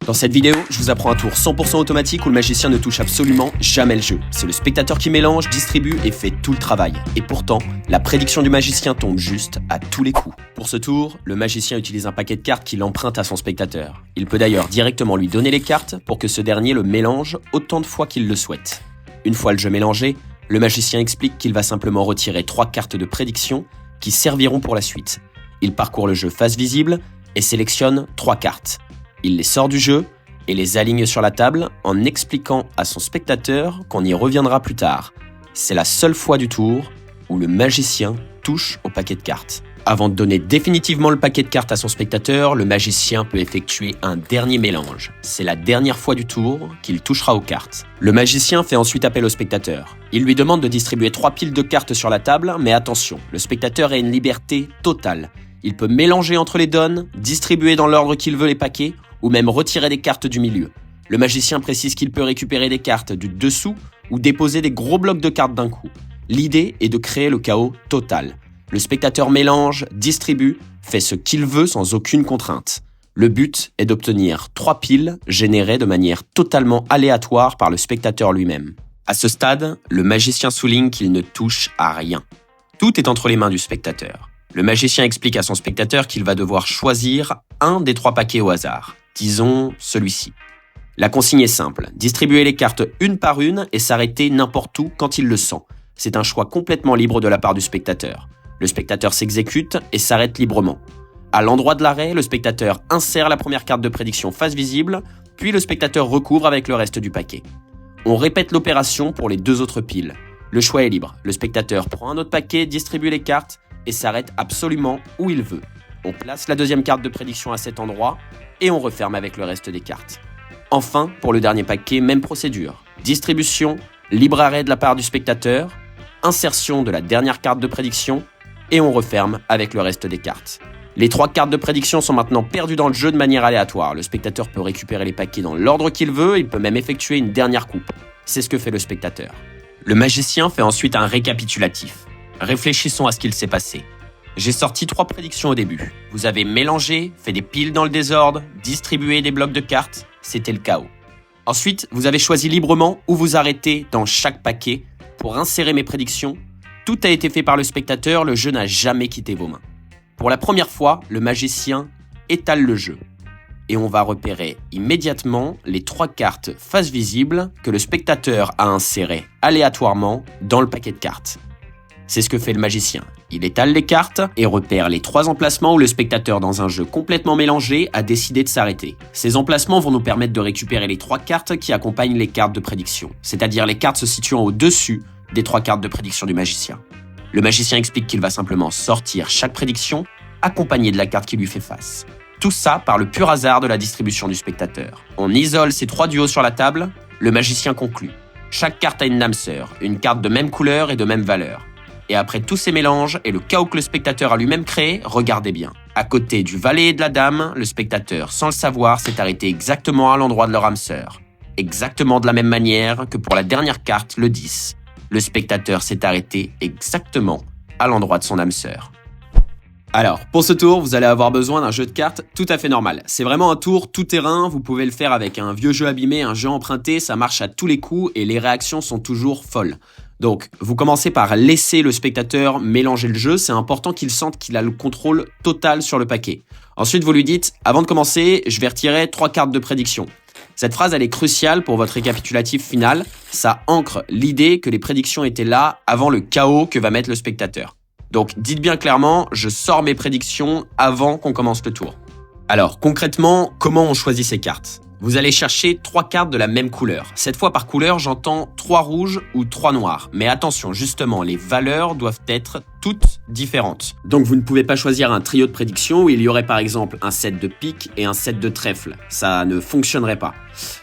Dans cette vidéo, je vous apprends un tour 100% automatique où le magicien ne touche absolument jamais le jeu. C'est le spectateur qui mélange, distribue et fait tout le travail. Et pourtant, la prédiction du magicien tombe juste à tous les coups. Pour ce tour, le magicien utilise un paquet de cartes qu'il emprunte à son spectateur. Il peut d'ailleurs directement lui donner les cartes pour que ce dernier le mélange autant de fois qu'il le souhaite. Une fois le jeu mélangé, le magicien explique qu'il va simplement retirer 3 cartes de prédiction qui serviront pour la suite. Il parcourt le jeu face visible et sélectionne 3 cartes. Il les sort du jeu et les aligne sur la table en expliquant à son spectateur qu'on y reviendra plus tard. C'est la seule fois du tour où le magicien touche au paquet de cartes. Avant de donner définitivement le paquet de cartes à son spectateur, le magicien peut effectuer un dernier mélange. C'est la dernière fois du tour qu'il touchera aux cartes. Le magicien fait ensuite appel au spectateur. Il lui demande de distribuer 3 piles de cartes sur la table, mais attention, le spectateur a une liberté totale. Il peut mélanger entre les donnes, distribuer dans l'ordre qu'il veut les paquets, ou même retirer des cartes du milieu. Le magicien précise qu'il peut récupérer des cartes du dessous ou déposer des gros blocs de cartes d'un coup. L'idée est de créer le chaos total. Le spectateur mélange, distribue, fait ce qu'il veut sans aucune contrainte. Le but est d'obtenir 3 piles générées de manière totalement aléatoire par le spectateur lui-même. À ce stade, le magicien souligne qu'il ne touche à rien. Tout est entre les mains du spectateur. Le magicien explique à son spectateur qu'il va devoir choisir un des 3 paquets au hasard. Disons celui-ci. La consigne est simple, distribuer les cartes une par une et s'arrêter n'importe où quand il le sent. C'est un choix complètement libre de la part du spectateur. Le spectateur s'exécute et s'arrête librement. À l'endroit de l'arrêt, le spectateur insère la première carte de prédiction face visible, puis le spectateur recouvre avec le reste du paquet. On répète l'opération pour les 2 autres piles. Le choix est libre. Le spectateur prend un autre paquet, distribue les cartes et s'arrête absolument où il veut. On place la deuxième carte de prédiction à cet endroit et on referme avec le reste des cartes. Enfin, pour le dernier paquet, même procédure. Distribution, libre arrêt de la part du spectateur, insertion de la dernière carte de prédiction et on referme avec le reste des cartes. Les 3 cartes de prédiction sont maintenant perdues dans le jeu de manière aléatoire. Le spectateur peut récupérer les paquets dans l'ordre qu'il veut, il peut même effectuer une dernière coupe. C'est ce que fait le spectateur. Le magicien fait ensuite un récapitulatif. Réfléchissons à ce qu'il s'est passé. J'ai sorti 3 prédictions au début. Vous avez mélangé, fait des piles dans le désordre, distribué des blocs de cartes, c'était le chaos. Ensuite, vous avez choisi librement où vous arrêtez dans chaque paquet pour insérer mes prédictions. Tout a été fait par le spectateur, le jeu n'a jamais quitté vos mains. Pour la première fois, le magicien étale le jeu. Et on va repérer immédiatement les 3 cartes face visible que le spectateur a insérées aléatoirement dans le paquet de cartes. C'est ce que fait le magicien. Il étale les cartes et repère les 3 emplacements où le spectateur, dans un jeu complètement mélangé, a décidé de s'arrêter. Ces emplacements vont nous permettre de récupérer les 3 cartes qui accompagnent les cartes de prédiction, c'est-à-dire les cartes se situant au-dessus des 3 cartes de prédiction du magicien. Le magicien explique qu'il va simplement sortir chaque prédiction, accompagnée de la carte qui lui fait face. Tout ça par le pur hasard de la distribution du spectateur. On isole ces 3 duos sur la table, le magicien conclut. Chaque carte a une âme sœur, une carte de même couleur et de même valeur. Et après tous ces mélanges et le chaos que le spectateur a lui-même créé, regardez bien. À côté du valet et de la dame, le spectateur, sans le savoir, s'est arrêté exactement à l'endroit de leur âme sœur. Exactement de la même manière que pour la dernière carte, le 10. Le spectateur s'est arrêté exactement à l'endroit de son âme sœur. Alors, pour ce tour, vous allez avoir besoin d'un jeu de cartes tout à fait normal. C'est vraiment un tour tout terrain, vous pouvez le faire avec un vieux jeu abîmé, un jeu emprunté, ça marche à tous les coups et les réactions sont toujours folles. Donc, vous commencez par laisser le spectateur mélanger le jeu, c'est important qu'il sente qu'il a le contrôle total sur le paquet. Ensuite, vous lui dites, avant de commencer, je vais retirer 3 cartes de prédiction. Cette phrase, elle est cruciale pour votre récapitulatif final, ça ancre l'idée que les prédictions étaient là avant le chaos que va mettre le spectateur. Donc, dites bien clairement, je sors mes prédictions avant qu'on commence le tour. Alors, concrètement, comment on choisit ces cartes ? Vous allez chercher 3 cartes de la même couleur. Cette fois par couleur, j'entends 3 rouges ou 3 noirs. Mais attention, justement, les valeurs doivent être toutes différentes. Donc vous ne pouvez pas choisir un trio de prédictions où il y aurait par exemple un set de pique et un set de trèfle. Ça ne fonctionnerait pas.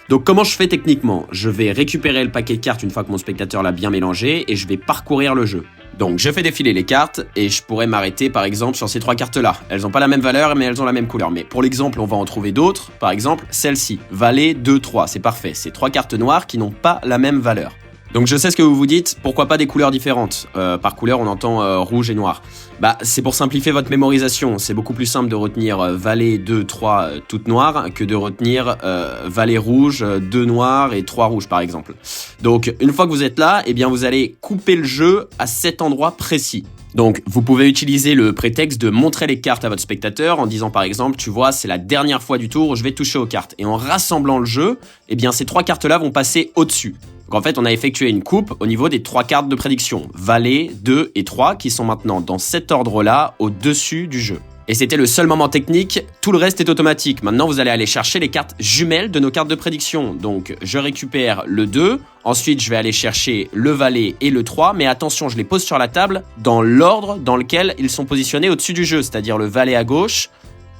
Donc comment je fais techniquement ? Je vais récupérer le paquet de cartes une fois que mon spectateur l'a bien mélangé et je vais parcourir le jeu. Donc je fais défiler les cartes et je pourrais m'arrêter par exemple sur ces 3 cartes-là. Elles n'ont pas la même valeur mais elles ont la même couleur. Mais pour l'exemple, on va en trouver d'autres. Par exemple, celle-ci, valet 2, 3, c'est parfait. C'est 3 cartes noires qui n'ont pas la même valeur. Donc je sais ce que vous vous dites, pourquoi pas des couleurs différentes? Par couleur, on entend rouge et noir. Bah, c'est pour simplifier votre mémorisation. C'est beaucoup plus simple de retenir valet 2, 3 toutes noires que de retenir valet rouge, 2 noirs et 3 rouges par exemple. Donc une fois que vous êtes là, eh bien vous allez couper le jeu à cet endroit précis. Donc, vous pouvez utiliser le prétexte de montrer les cartes à votre spectateur en disant par exemple, tu vois, c'est la dernière fois du tour où je vais toucher aux cartes. Et en rassemblant le jeu, eh bien ces 3 cartes-là vont passer au-dessus. Donc en fait, on a effectué une coupe au niveau des 3 cartes de prédiction, valet, 2 et 3, qui sont maintenant dans cet ordre-là, au-dessus du jeu. Et c'était le seul moment technique, tout le reste est automatique. Maintenant, vous allez aller chercher les cartes jumelles de nos cartes de prédiction. Donc, je récupère le 2, ensuite je vais aller chercher le valet et le 3, mais attention, je les pose sur la table dans l'ordre dans lequel ils sont positionnés au-dessus du jeu, c'est-à-dire le valet à gauche,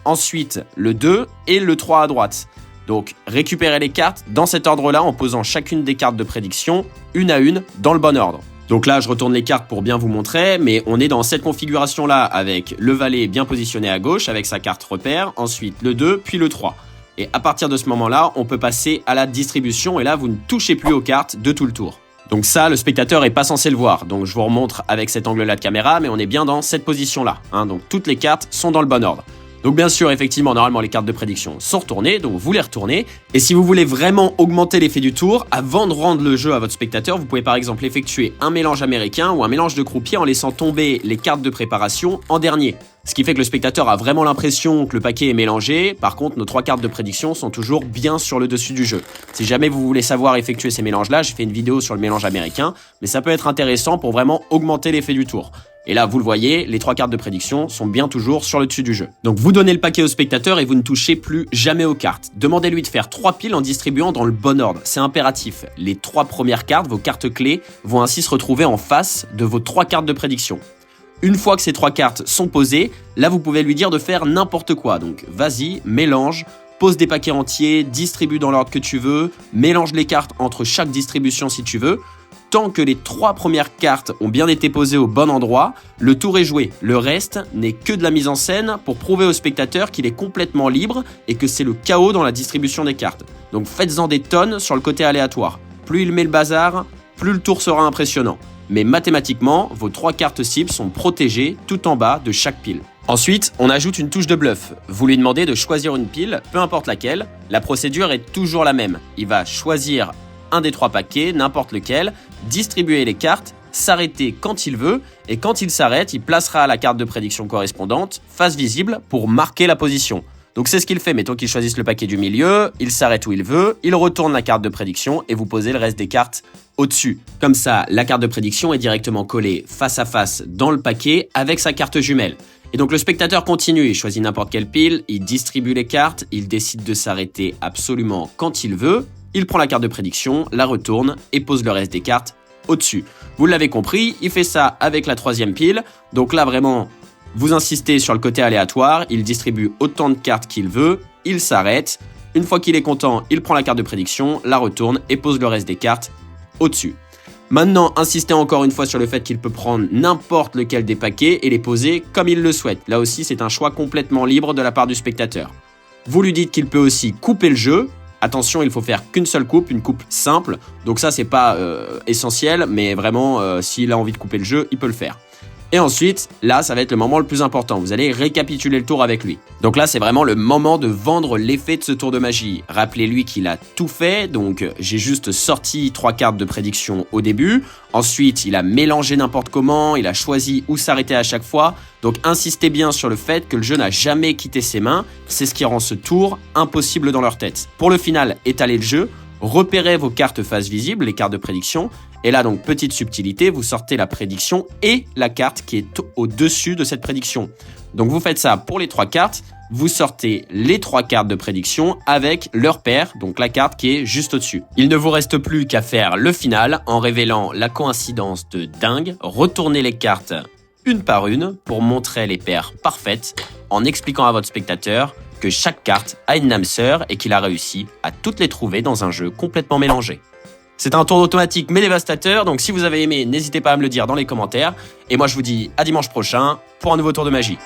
ensuite le 2 et le 3 à droite. Donc, récupérez les cartes dans cet ordre-là en posant chacune des cartes de prédiction, une à une, dans le bon ordre. Donc là, je retourne les cartes pour bien vous montrer, mais on est dans cette configuration-là avec le valet bien positionné à gauche avec sa carte repère, ensuite le 2, puis le 3. Et à partir de ce moment-là, on peut passer à la distribution et là, vous ne touchez plus aux cartes de tout le tour. Donc ça, le spectateur est pas censé le voir. Donc je vous remontre avec cet angle-là de caméra, mais on est bien dans cette position-là. Donc toutes les cartes sont dans le bon ordre. Donc bien sûr, effectivement, normalement les cartes de prédiction sont retournées, donc vous les retournez. Et si vous voulez vraiment augmenter l'effet du tour, avant de rendre le jeu à votre spectateur, vous pouvez par exemple effectuer un mélange américain ou un mélange de croupier en laissant tomber les cartes de préparation en dernier. Ce qui fait que le spectateur a vraiment l'impression que le paquet est mélangé. Par contre, nos 3 cartes de prédiction sont toujours bien sur le dessus du jeu. Si jamais vous voulez savoir effectuer ces mélanges-là, j'ai fait une vidéo sur le mélange américain, mais ça peut être intéressant pour vraiment augmenter l'effet du tour. Et là, vous le voyez, les 3 cartes de prédiction sont bien toujours sur le dessus du jeu. Donc vous donnez le paquet au spectateur et vous ne touchez plus jamais aux cartes. Demandez-lui de faire 3 piles en distribuant dans le bon ordre. C'est impératif. Les 3 premières cartes, vos cartes clés, vont ainsi se retrouver en face de vos 3 cartes de prédiction. Une fois que ces 3 cartes sont posées, là vous pouvez lui dire de faire n'importe quoi. Donc vas-y, mélange, pose des paquets entiers, distribue dans l'ordre que tu veux, mélange les cartes entre chaque distribution si tu veux. Tant que les 3 premières cartes ont bien été posées au bon endroit, le tour est joué. Le reste n'est que de la mise en scène pour prouver au spectateur qu'il est complètement libre et que c'est le chaos dans la distribution des cartes. Donc faites-en des tonnes sur le côté aléatoire. Plus il met le bazar, plus le tour sera impressionnant. Mais mathématiquement, vos 3 cartes cibles sont protégées tout en bas de chaque pile. Ensuite, on ajoute une touche de bluff. Vous lui demandez de choisir une pile, peu importe laquelle. La procédure est toujours la même. Il va choisir un des 3 paquets, n'importe lequel, distribuer les cartes, s'arrêter quand il veut, et quand il s'arrête, il placera la carte de prédiction correspondante face visible pour marquer la position. Donc c'est ce qu'il fait, mettons qu'il choisisse le paquet du milieu, il s'arrête où il veut, il retourne la carte de prédiction et vous posez le reste des cartes au-dessus. Comme ça, la carte de prédiction est directement collée face à face dans le paquet avec sa carte jumelle. Et donc le spectateur continue, il choisit n'importe quelle pile, il distribue les cartes, il décide de s'arrêter absolument quand il veut, il prend la carte de prédiction, la retourne et pose le reste des cartes au-dessus. Vous l'avez compris, il fait ça avec la 3e pile, donc là vraiment, vous insistez sur le côté aléatoire, il distribue autant de cartes qu'il veut, il s'arrête, une fois qu'il est content, il prend la carte de prédiction, la retourne et pose le reste des cartes au-dessus. Maintenant, insistez encore une fois sur le fait qu'il peut prendre n'importe lequel des paquets et les poser comme il le souhaite. Là aussi, c'est un choix complètement libre de la part du spectateur. Vous lui dites qu'il peut aussi couper le jeu. Attention, il faut faire qu'une seule coupe, une coupe simple. Donc ça, c'est pas essentiel, mais vraiment, s'il a envie de couper le jeu, il peut le faire. Et ensuite, là, ça va être le moment le plus important. Vous allez récapituler le tour avec lui. Donc là, c'est vraiment le moment de vendre l'effet de ce tour de magie. Rappelez-lui qu'il a tout fait. Donc, j'ai juste sorti 3 cartes de prédiction au début. Ensuite, il a mélangé n'importe comment. Il a choisi où s'arrêter à chaque fois. Donc, insistez bien sur le fait que le jeu n'a jamais quitté ses mains. C'est ce qui rend ce tour impossible dans leur tête. Pour le final, étalez le jeu. Repérez vos cartes face visible, les cartes de prédiction. Et là, donc, petite subtilité, vous sortez la prédiction et la carte qui est au-dessus de cette prédiction. Donc, vous faites ça pour les 3 cartes. Vous sortez les 3 cartes de prédiction avec leur paire, donc la carte qui est juste au-dessus. Il ne vous reste plus qu'à faire le final en révélant la coïncidence de dingue. Retournez les cartes une par une pour montrer les paires parfaites en expliquant à votre spectateur que chaque carte a une âme sœur et qu'il a réussi à toutes les trouver dans un jeu complètement mélangé. C'est un tour automatique mais dévastateur, donc si vous avez aimé, n'hésitez pas à me le dire dans les commentaires. Et moi je vous dis à dimanche prochain pour un nouveau tour de magie.